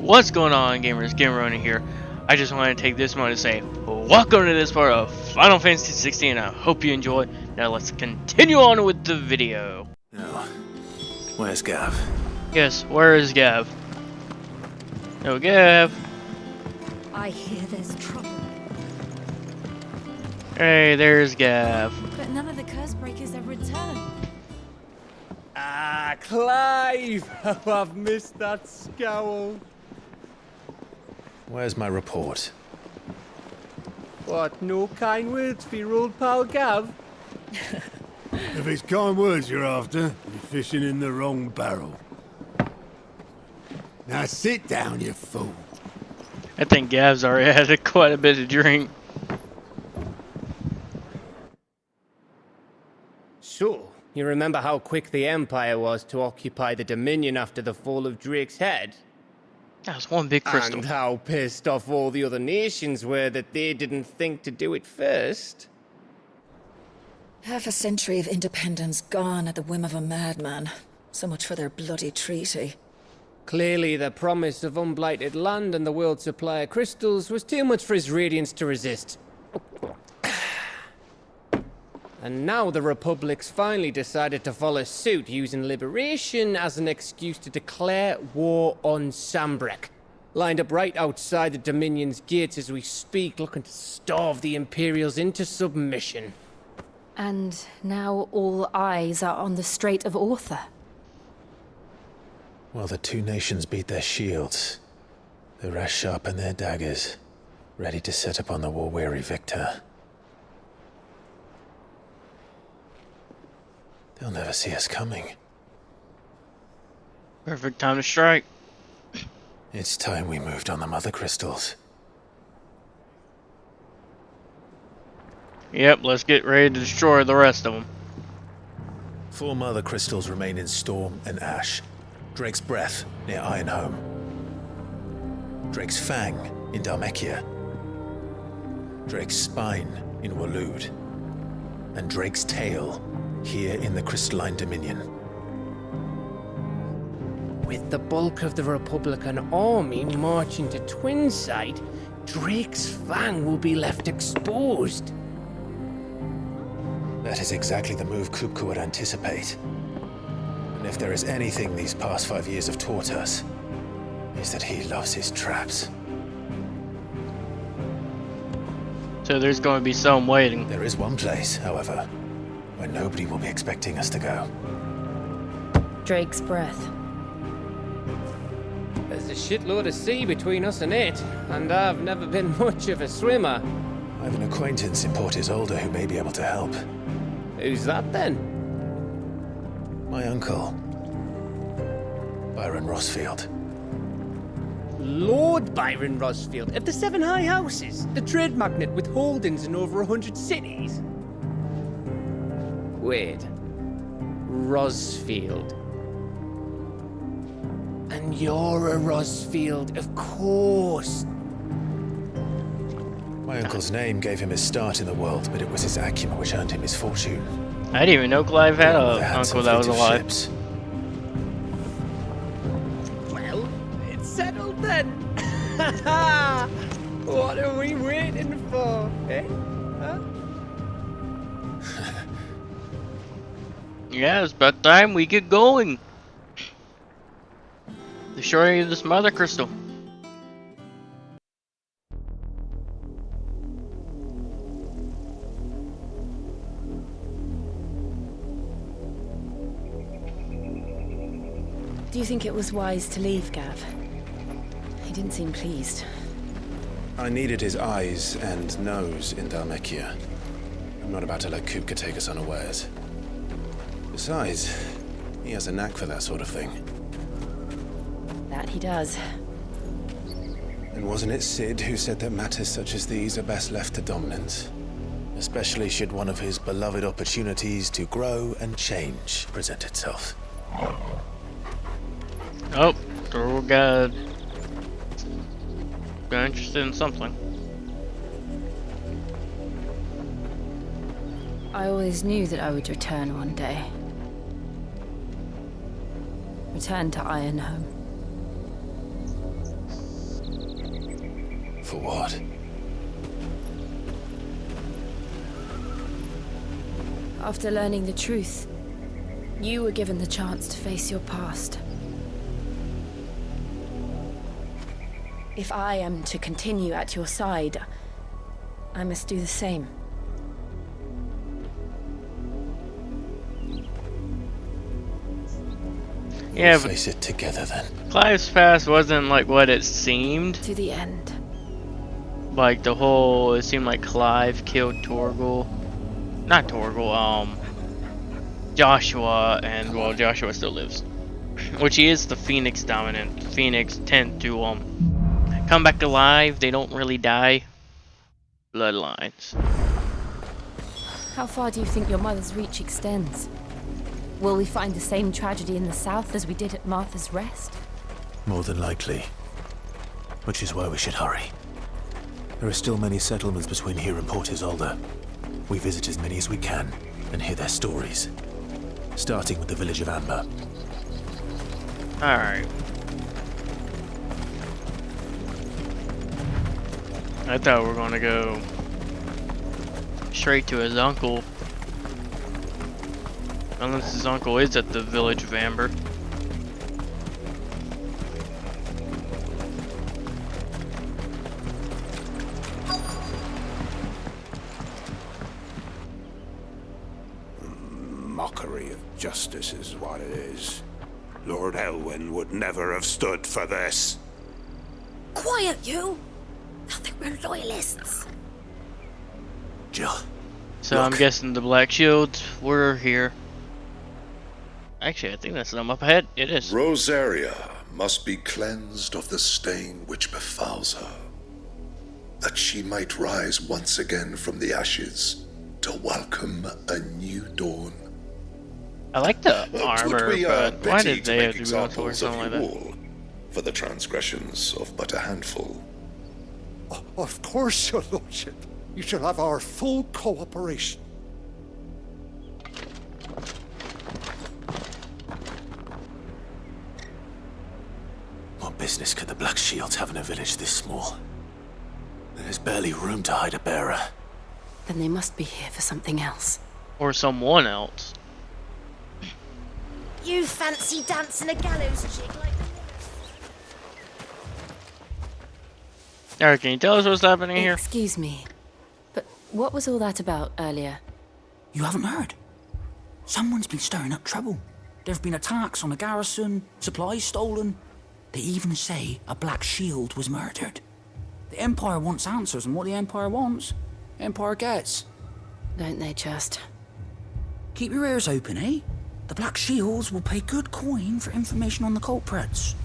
What's going on, gamers? Gameroni here. I just want to take this moment to say welcome to this part of Final Fantasy 16. I hope you enjoy. Now let's continue on with the video. No. Where's Gav? Yes, where is Gav? No Gav. I hear there's trouble. Hey, there's Gav. But none of the curse breakers have returned. Ah, Clive! Oh, I've missed that scowl. Where's my report? What, no kind words for your old pal Gav? If it's kind words you're after, you're fishing in the wrong barrel. Now sit down, you fool. I think Gav's already had quite a bit to drink. So, you remember how quick the Empire was to occupy the Dominion after the fall of Drake's head? That was one big crystal. And how pissed off all the other nations were that they didn't think to do it first? Half a century of independence gone at the whim of a madman. So much for their bloody treaty. Clearly, the promise of unblighted land and the world's supply of crystals was too much for his radiance to resist. And now the Republic's finally decided to follow suit, using liberation as an excuse to declare war on Sambrek. Lined up right outside the Dominion's gates as we speak, looking to starve the Imperials into submission. And now all eyes are on the Strait of Author. Well, the two nations beat their shields. The rest sharpen their daggers, ready to set upon the war-weary victor. They'll never see us coming. Perfect time to strike. It's time we moved on the mother crystals. Yep, let's get ready to destroy the rest of them. 4 mother crystals remain in Storm and Ash. Drake's Breath near Ironhome. Drake's Fang in Dhalmekia. Drake's Spine in Waloed. And Drake's Tail here in the Crystalline Dominion. With the bulk of the Republican army marching to Twinside, Drake's Fang will be left exposed. That is exactly the move Kupka would anticipate. And if there is anything these past 5 years have taught us, is that he loves his traps. So there's going to be some waiting. There is one place, however, where nobody will be expecting us to go. Drake's Breath. There's a shitload of sea between us and it, and I've never been much of a swimmer. I have an acquaintance in Port Isolde who may be able to help. Who's that then? My uncle, Byron Rossfield. Lord Byron Rossfield of the 7 High Houses, the trade magnate with holdings in over 100 cities. Wait, Rossfield. And you're a Rossfield, of course. My uncle's name gave him his start in the world, but it was his acumen which earned him his fortune. I didn't even know Clive had They an had uncle some that was fleet of alive. ships. Well, it's settled then. What are we waiting for, eh? Huh? Yeah, it's about time we get going. Destroy this mother crystal. Do you think it was wise to leave, Gav? He didn't seem pleased. I needed his eyes and nose in Dhalmekia. I'm not about to let Kupka take us unawares. Besides, he has a knack for that sort of thing. That he does. And wasn't it Sid who said that matters such as these are best left to dominance? Especially should one of his beloved opportunities to grow and change present itself. Oh, Thor got interested in something. I always knew that I would return one day. Return to Ironhome. For what? After learning the truth, you were given the chance to face your past. If I am to continue at your side, I must do the same. Yeah, We'll but face it together then. Clive's past wasn't like what it seemed. To the end. Like it seemed like Clive killed Torgal. Not Torgal, Joshua, and well, Joshua still lives. Which he is the Phoenix dominant. Phoenix tend to come back alive. They don't really die. Bloodlines. How far do you think your mother's reach extends? Will we find the same tragedy in the south as we did at Martha's Rest? More than likely. Which is why we should hurry. There are still many settlements between here and Port Isolde. We visit as many as we can and hear their stories. Starting with the village of Amber. Alright. I thought we were gonna go straight to his uncle. Unless his uncle is at the village of Amber. Mockery of justice is what it is. Lord Elwyn would never have stood for this. Quiet, you! I think we're loyalists. Jill. So I'm guessing the Black Shields were here. Actually, I think that's them up ahead. It is. Rosaria must be cleansed of the stain which befouls her, that she might rise once again from the ashes to welcome a new dawn. I like the Put armor, we but why pity did to they have make to go into examples something like of you that? all for the transgressions of but a handful. Of course, your lordship. You shall have our full cooperation. What business could the Black Shields have in a village this small? There's barely room to hide a bearer. Then they must be here for something else. Or someone else. You fancy dancing a gallows jig like Alright, can you tell us what's happening here? Excuse me, but what was all that about earlier? You haven't heard? Someone's been stirring up trouble. There have been attacks on the garrison, supplies stolen. They even say a Black Shield was murdered. The Empire wants answers, and what the Empire wants, the Empire gets. Don't they just? Keep your ears open, eh? The Black Shields will pay good coin for information on the culprits.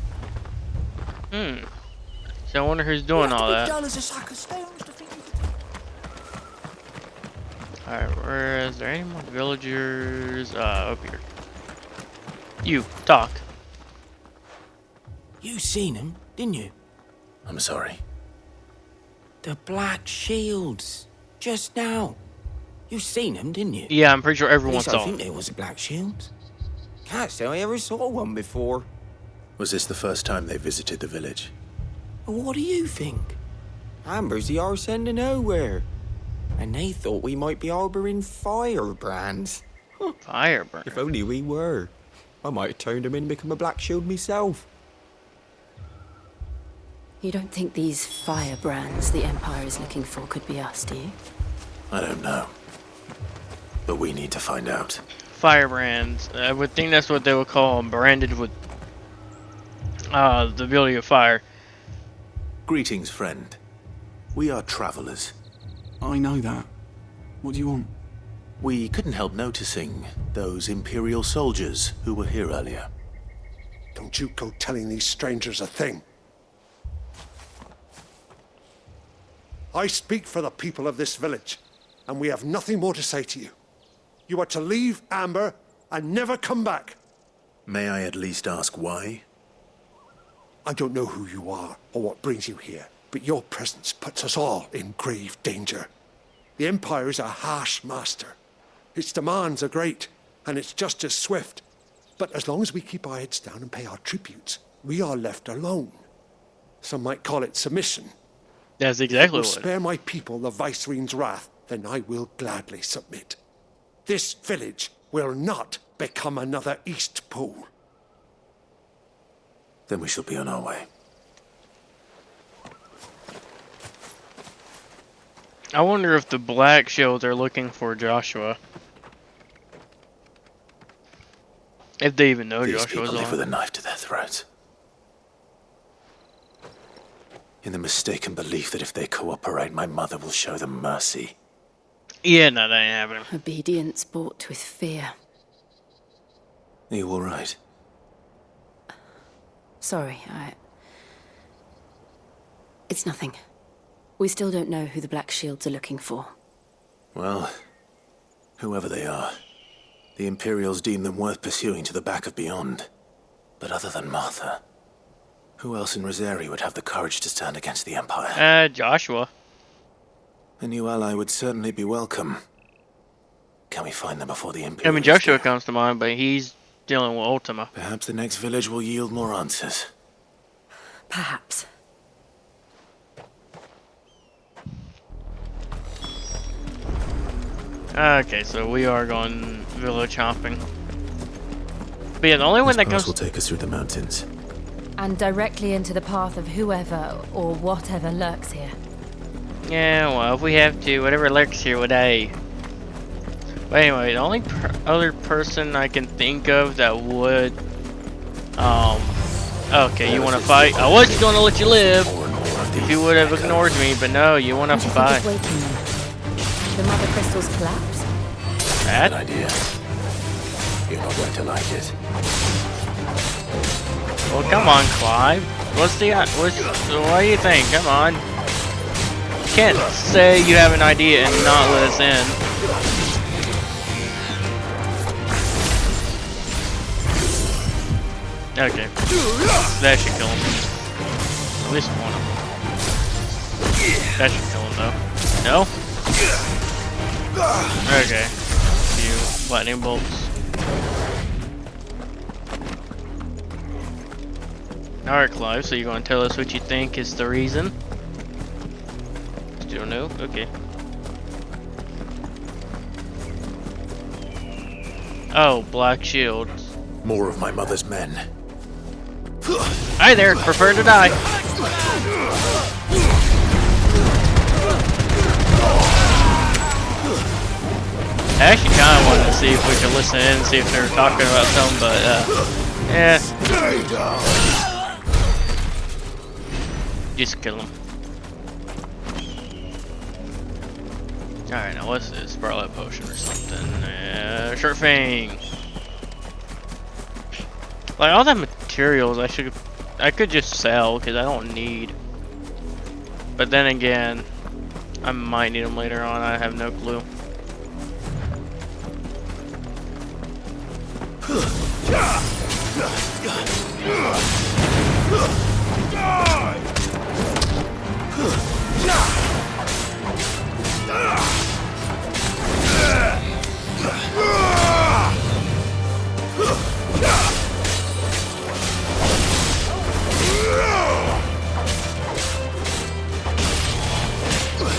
So I wonder who's doing all that. Dull as a sack of stones to think Alright, is there any more villagers? Up here. You, talk. You seen him, didn't you? I'm sorry. The Black Shields. Just now. You seen him, didn't you? Yeah, I'm pretty sure everyone At least saw I think him. there was a Black Shield. Can't say I ever saw one before. Was this the first time they visited the village? What do you think? Amber's the arse end of nowhere. And they thought we might be harbouring firebrands. Fireburn. If only we were. I might have turned him in and become a Black Shield myself. You don't think these firebrands the Empire is looking for could be us, do you? I don't know. But we need to find out. Firebrands. I would think that's what they would call them, branded with the ability of fire. Greetings, friend. We are travelers. I know that. What do you want? We couldn't help noticing those Imperial soldiers who were here earlier. Don't you go telling these strangers a thing. I speak for the people of this village, and we have nothing more to say to you. You are to leave Amber and never come back. May I at least ask why? I don't know who you are or what brings you here, but your presence puts us all in grave danger. The Empire is a harsh master. Its demands are great, and its justice swift. But as long as we keep our heads down and pay our tributes, we are left alone. Some might call it submission, That's If exactly it will what. spare my people the Viceroy's wrath, then I will gladly submit. This village will not become another East Pool. Then we shall be on our way. I wonder if the Black Shields are looking for Joshua. If they even know These Joshua's people live with a on. knife to their throats. In the mistaken belief that if they cooperate, my mother will show them mercy. Yeah, no, that ain't happening. Obedience bought with fear. Are you all right? Sorry, It's nothing. We still don't know who the Black Shields are looking for. Well, whoever they are, the Imperials deem them worth pursuing to the back of beyond. But other than Martha, who else in Rosari would have the courage to stand against the Empire? Joshua. A new ally would certainly be welcome. Can we find them before the Imperials? I mean, Joshua comes to mind, but he's dealing with Ultima. Perhaps the next village will yield more answers. Perhaps. Okay, so we are going village hopping. But yeah, the only one that This pass comes... will take us through the mountains. And directly into the path of whoever or whatever lurks here. Yeah, well, if we have to, whatever lurks here would I. But anyway, the only other person I can think of that would... Okay, you want to fight? I was going to let you live if you would have ignored me, but no, you want to fight. The Mother Crystal's collapse? Bad idea. You're not going to like it. Well, come on, Clive. What do you think? Come on. You can't say you have an idea and not let us in. Okay. That should kill him. At least one of them. That should kill him, though. No? Okay. Few lightning bolts. Alright, Clive, so you're going to tell us what you think is the reason? Still no? Okay. Oh, Black Shield. More of my mother's men. Hi there, prefer to die. I actually kind of wanted to see if we could listen in and see if they were talking about something, but, yeah. Just kill him. Alright, now what's this? Scarlet Potion or something. Short Fang. Like, all that materials I could just sell, because I don't need. But then again, I might need them later on, I have no clue.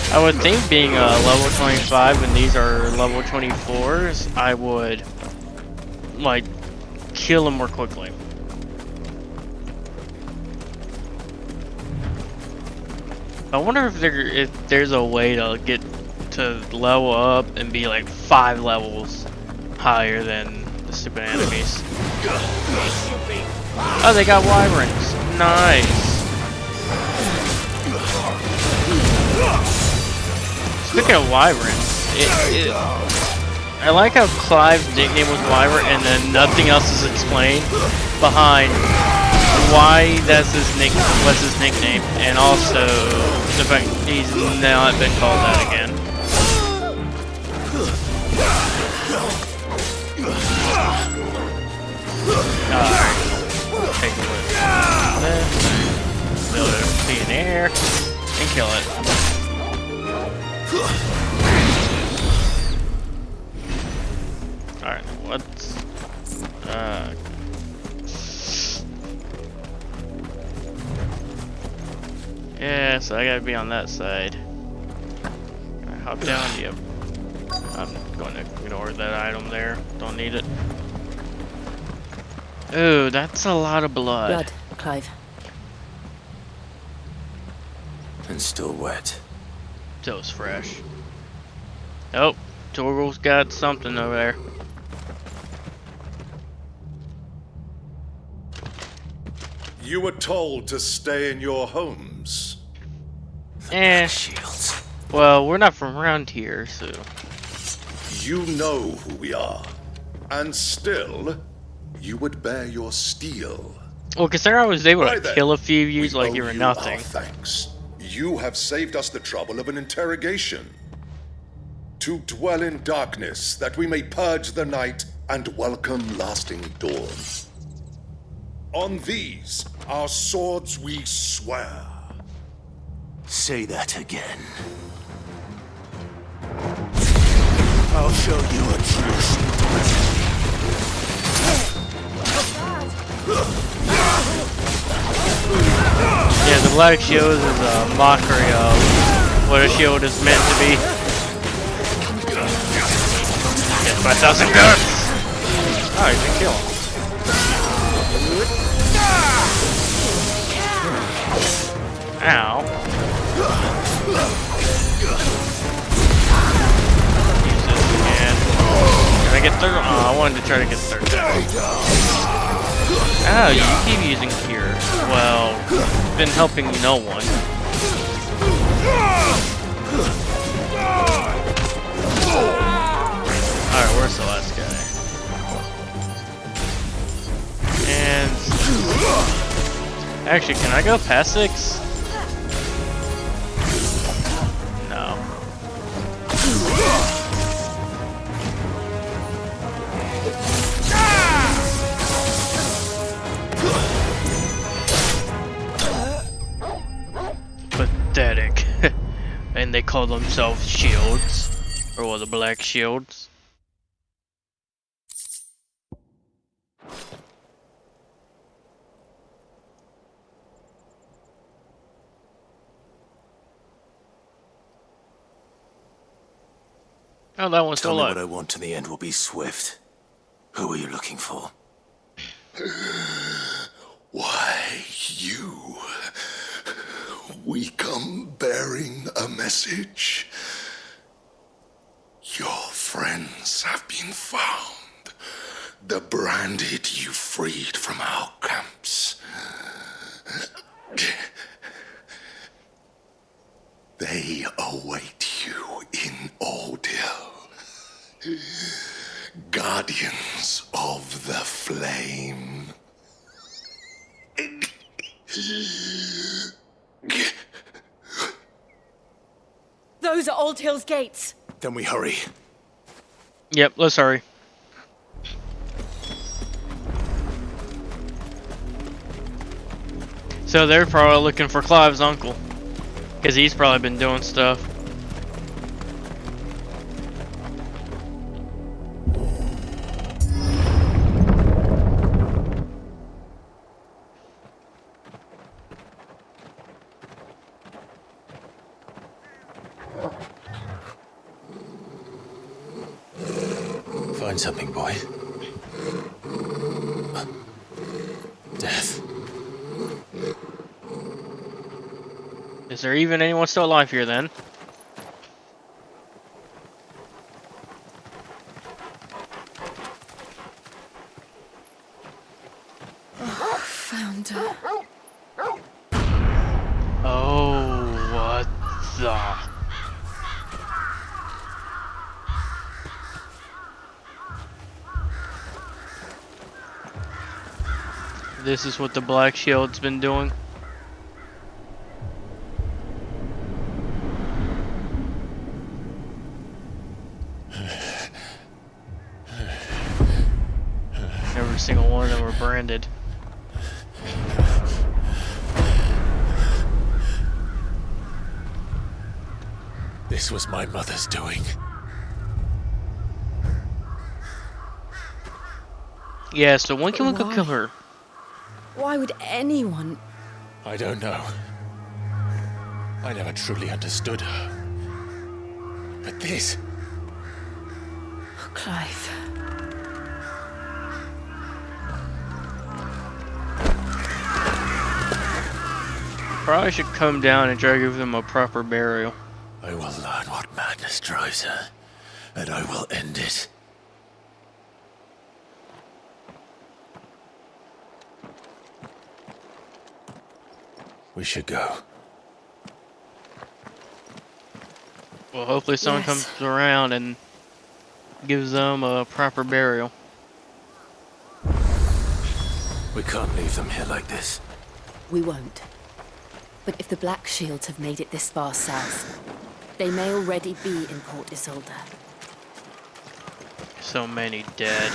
I would think being a level 25 and these are level 24s, I would like kill them more quickly. I wonder if there's a way to get to level up and be like 5 levels higher than the stupid enemies. Oh, they got wyverns. Nice. Speaking of wyverns, I like how Clive's nickname was Wyvern and then nothing else is explained behind why that's what's his nickname, and also the fact he's not been called that again. Alright, take a look at this. Build it be in the air and kill it. Alright, what's Yeah, so I gotta be on that side. Can I hop down? Yep. I'm going to ignore that item there. Don't need it. Ooh, that's a lot of blood. Blood, Clive. And still wet. Still fresh. Oh, Torgal's got something over there. You were told to stay in your homes. Shields. Well, we're not from around here, so... You know who we are. And still, you would bear your steel. Well, considering I was able Why to then, kill a few of you we like owe you were you nothing. our thanks. You have saved us the trouble of an interrogation. To dwell in darkness, that we may purge the night and welcome lasting dawn. On these, our swords we swear. Say that again. I'll show you a true shield. Yeah, the black shield is a mockery of what a shield is meant to be. Get 5,000 guns! Oh, you can kill him. Ow. Use this again. Can I get third? Oh, I wanted to try to get third. Oh, you keep using cure. Well, been helping no one. Alright, where's the last guy? And... Actually, can I go past 6? No. Pathetic. And they call themselves shields. Or the black shields. Oh, that one's still alive. What I want in the end will be swift. Who are you looking for? Why, you. We come bearing a message. Your friends have been found. The branded you freed from our camps. They await you in Ordeal. Guardians of the Flame. Those are Old Hill's gates. Then we hurry. Yep, let's hurry. So they're probably looking for Clive's uncle. Because he's probably been doing stuff. Find something, boy. Death. Is there even anyone still alive here then? Found her. Oh, what the... This is what the Black Shield's been doing. Every single one of them were branded. This was my mother's doing. Yeah, so when can we go kill her? Why would anyone? I don't know. I never truly understood her. But this... Oh, Clive. Probably should come down and try to give them a proper burial. I will learn what madness drives her, and I will end it. We should go. Well, hopefully someone comes around and gives them a proper burial. We can't leave them here like this. We won't. But if the Black Shields have made it this far south, they may already be in Port Isolde. So many dead.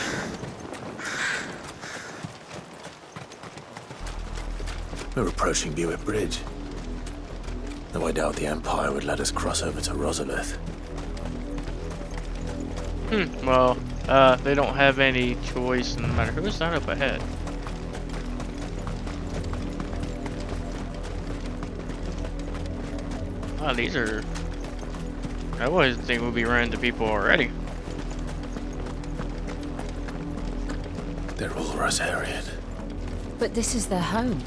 We're approaching Buick Bridge. Though I doubt the Empire would let us cross over to Rosalith. Well, they don't have any choice no matter who's not up ahead. Wow, these are... I always think we'll be running into people already. They're all Rosarian. But this is their home.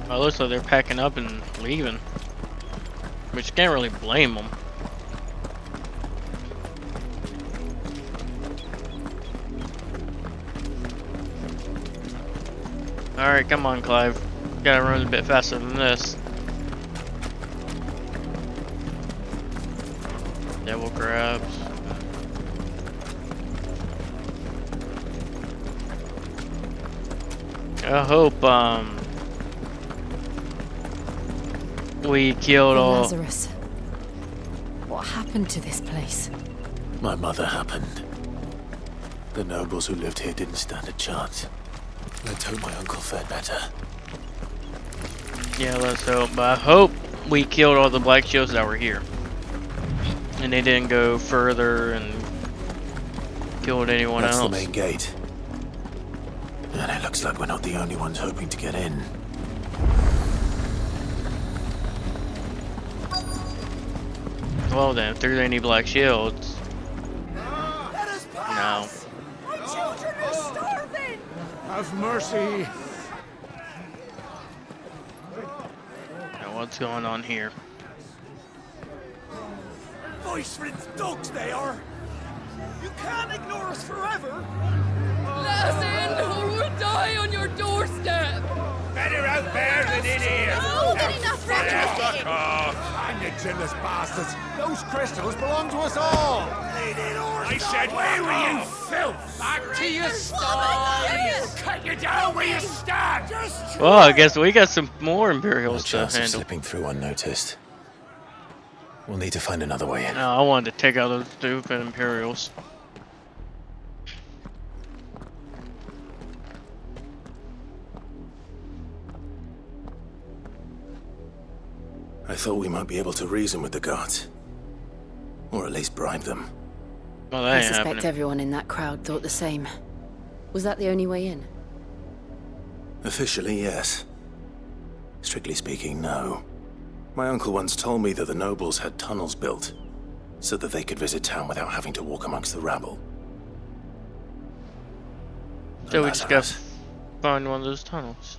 Well, it looks like they're packing up and leaving. Which you can't really blame them. Alright, come on, Clive. Gotta run a bit faster than this. Devil grabs. I hope, we killed all... Lazarus. What happened to this place? My mother happened. The nobles who lived here didn't stand a chance. Let's hope my uncle fared better. Yeah, let's hope. But I hope we killed all the Black Shields that were here. And they didn't go further and killed anyone else. That's the main gate. And it looks like we're not the only ones hoping to get in. Well then, if there's any Black Shields... No. My children are starving! Have mercy! Now what's going on here? Voice for its dogs they are! You can't ignore us forever! Let us in, or we'll die on your doorstep! Better out there than in here! No, good enough, Fuck off! Hang you chinless bastards! Those crystals belong to us all! I said, where were you, filth? Back to your sties! Cut you down where you stand! Well, I guess we got some more Imperials to chance of handle. slipping through unnoticed. We'll need to find another way in. No, I wanted to take out those stupid Imperials. I thought we might be able to reason with the guards. Or at least bribe them. Well, that I ain't suspect happening. everyone in that crowd thought the same. Was that the only way in? Officially, yes. Strictly speaking, no. My uncle once told me that the nobles had tunnels built, so that they could visit town without having to walk amongst the rabble. So we just gotta find one of those tunnels.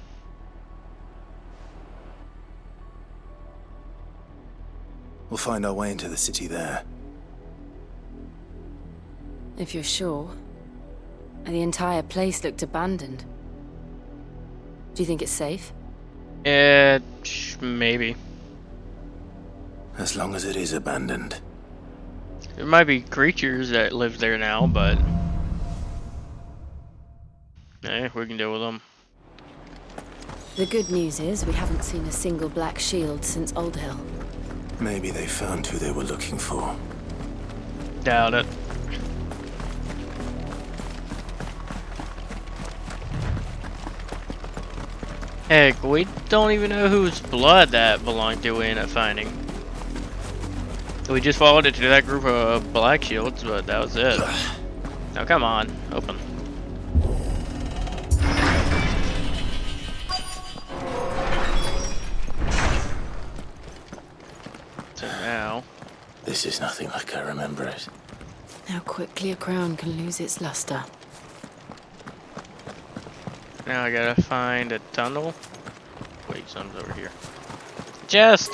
We'll find our way into the city there. If you're sure. The entire place looked abandoned. Do you think it's safe? Maybe. As long as it is abandoned. There might be creatures that live there now, but... eh, we can deal with them. The good news is we haven't seen a single Black Shield since Old Hill. Maybe they found who they were looking for. Doubt it. Heck, we don't even know whose blood that belonged to we ended up finding. We just followed it to that group of Black Shields, but that was it. Now come on, open. So now... This is nothing like I remember it. How quickly a crown can lose its luster. Now I gotta find a tunnel. Wait, something's over here. Chest!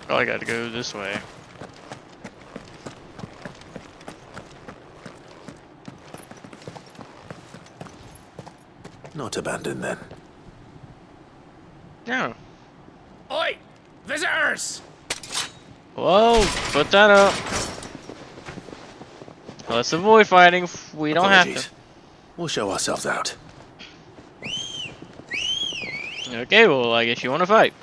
Oh, I gotta go this way. Not abandoned then. No. Oi! Visitors! Whoa, put that up. Let's avoid fighting. We don't have to. We'll show ourselves out. Okay, well, I guess you want to fight.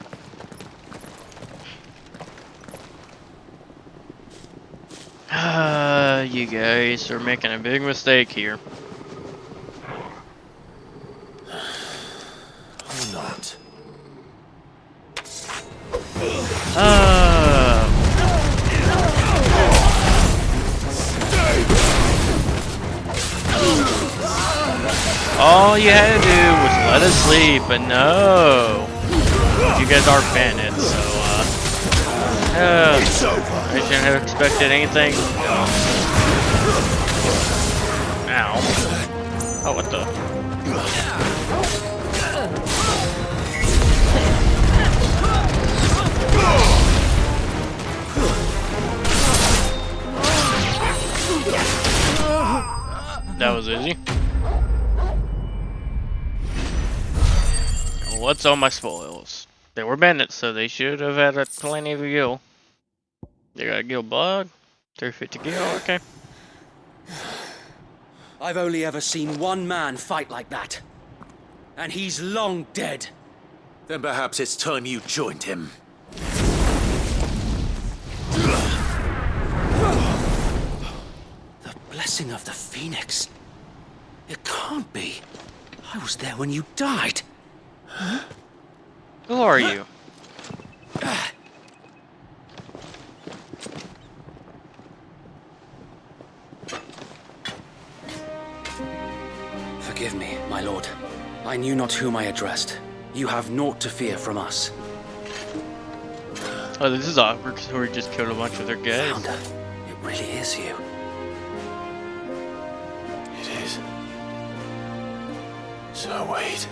You guys are making a big mistake here. Or not. All you had to do was let us sleep, but no. You guys are bandits, so I shouldn't have expected anything. Ow. Oh, what the? That was easy. What's all my spoils? They were bandits, so they should have had plenty of gil. They got a gil blood, 350 gil, okay. I've only ever seen one man fight like that. And he's long dead. Then perhaps it's time you joined him. The blessing of the Phoenix. It can't be. I was there when you died. Who are you? Forgive me, my lord. I knew not whom I addressed. You have naught to fear from us. Oh, this is awkward because we just killed a bunch of their guys. Founder, it really is you. It is. So wait.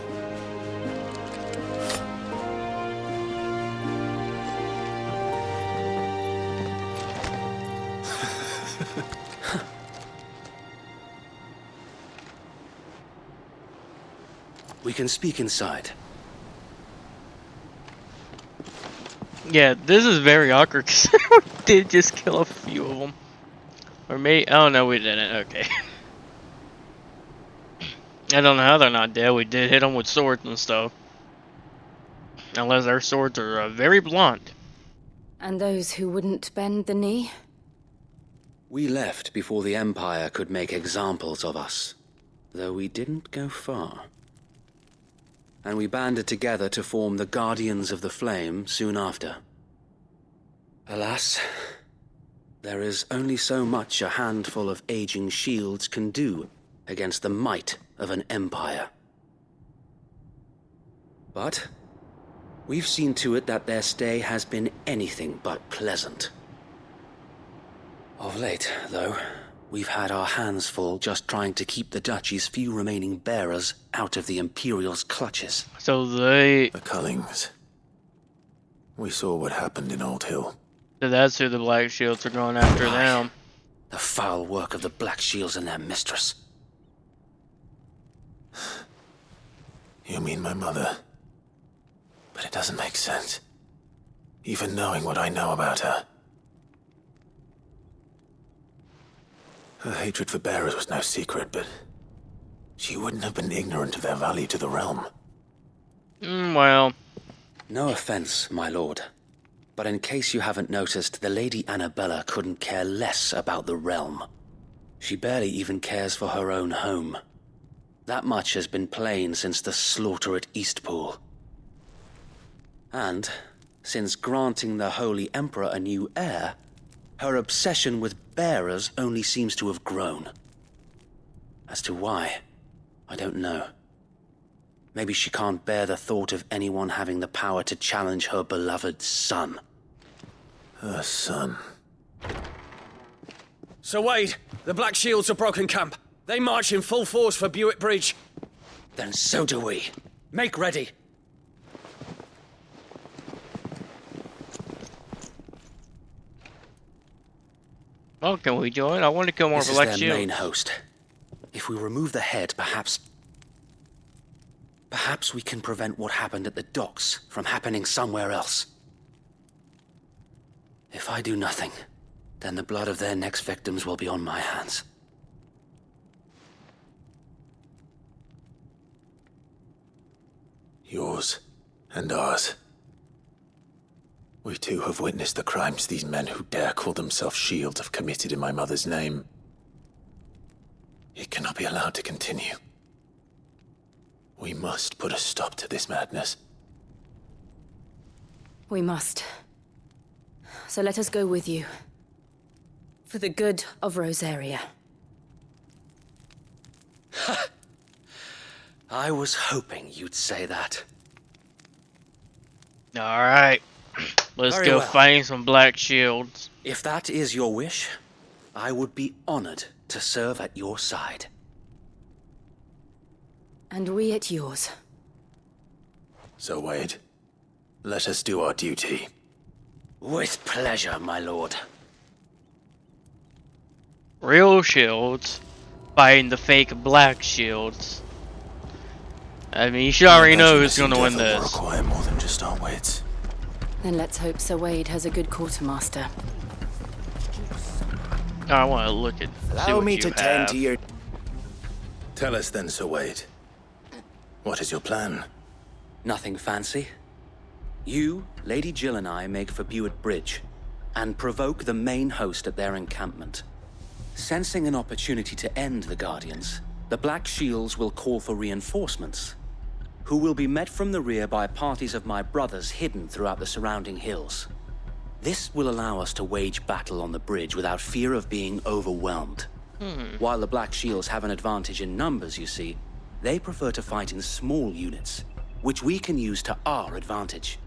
We can speak inside. Yeah, this is very awkward because we did just kill a few of them. Or maybe, oh no, we didn't, okay. I don't know how they're not dead. We did hit them with swords and stuff. Unless their swords are very blunt. And those who wouldn't bend the knee? We left before the Empire could make examples of us, though we didn't go far. And we banded together to form the Guardians of the Flame soon after. Alas, there is only so much a handful of aging shields can do against the might of an empire. But we've seen to it that their stay has been anything but pleasant. Of late, though, we've had our hands full just trying to keep the Duchy's few remaining bearers out of the Imperial's clutches. So they... The Cullings. We saw what happened in Old Hill. So that's who the Black Shields are going after them. The foul work of the Black Shields and their mistress. You mean my mother? But it doesn't make sense. Even knowing what I know about her. Her hatred for bearers was no secret, but she wouldn't have been ignorant of their value to the realm. Well... No offense, my lord. But in case you haven't noticed, the Lady Annabella couldn't care less about the realm. She barely even cares for her own home. That much has been plain since the slaughter at Eastpool. And, since granting the Holy Emperor a new heir, her obsession with bearers only seems to have grown. As to why, I don't know. Maybe she can't bear the thought of anyone having the power to challenge her beloved son. Her son. Sir Wade, the Black Shields have broken camp. They march in full force for Buick Bridge. Then so do we. Make ready. Oh, can we join? I want to kill more This is Black their Shields. main host. If we remove the head, perhaps we can prevent what happened at the docks from happening somewhere else. If I do nothing, then the blood of their next victims will be on my hands. Yours and ours. We too have witnessed the crimes these men who dare call themselves Shields have committed in my mother's name. It cannot be allowed to continue. We must put a stop to this madness. We must. So let us go with you. For the good of Rosaria. I was hoping you'd say that. Alright. Let's Very go well. find some Black Shields. If that is your wish, I would be honored to serve at your side. And we at yours. So, Wade, let us do our duty. With pleasure, my lord. Real Shields fighting the fake Black Shields. I mean, you should already know who's going to win this. Require more than just our wits. Then let's hope Sir Wade has a good quartermaster. I want to look at. see Allow what me you to have. tend to your... Tell us then, Sir Wade. What is your plan? Nothing fancy. You, Lady Jill and I make for Buick Bridge, and provoke the main host at their encampment. Sensing an opportunity to end the Guardians, the Black Shields will call for reinforcements, who will be met from the rear by parties of my brothers hidden throughout the surrounding hills. This will allow us to wage battle on the bridge without fear of being overwhelmed. While the Black Shields have an advantage in numbers, you see, they prefer to fight in small units, which we can use to our advantage.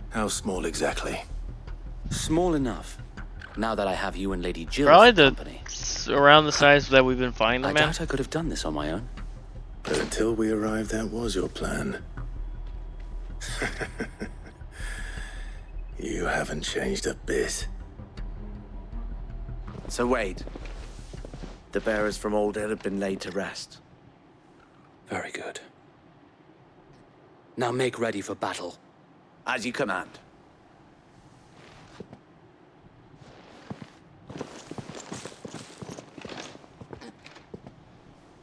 How small exactly? Small enough. Now that I have you and Lady Jill Probably for company. around the size that we've been finding I them at. doubt I could have done this on my own. But until we arrived, that was your plan. You haven't changed a bit. So Wade, the bearers from Old Hill have been laid to rest. Very good. Now make ready for battle. As you command.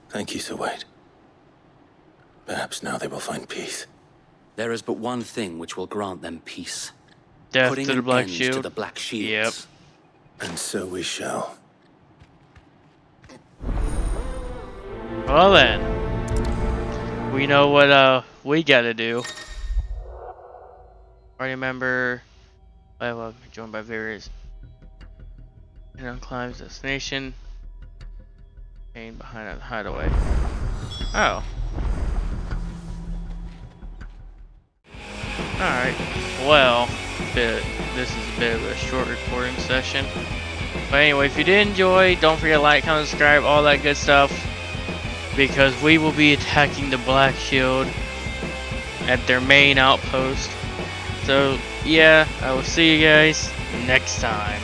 Thank you, Sir Wade. Perhaps now they will find peace. There is but one thing which will grant them peace. Death Putting to the an Black end Shield. to the Black Shields. Yep. And so we shall. Well then, we know what we gotta do. Party member, joined by various climbs destination. Behind a hideaway. Oh. Alright. Well, this is a bit of a short recording session. But anyway, if you did enjoy, don't forget to like, comment, subscribe, all that good stuff. Because we will be attacking the Black Shield at their main outpost. So, yeah, I will see you guys next time.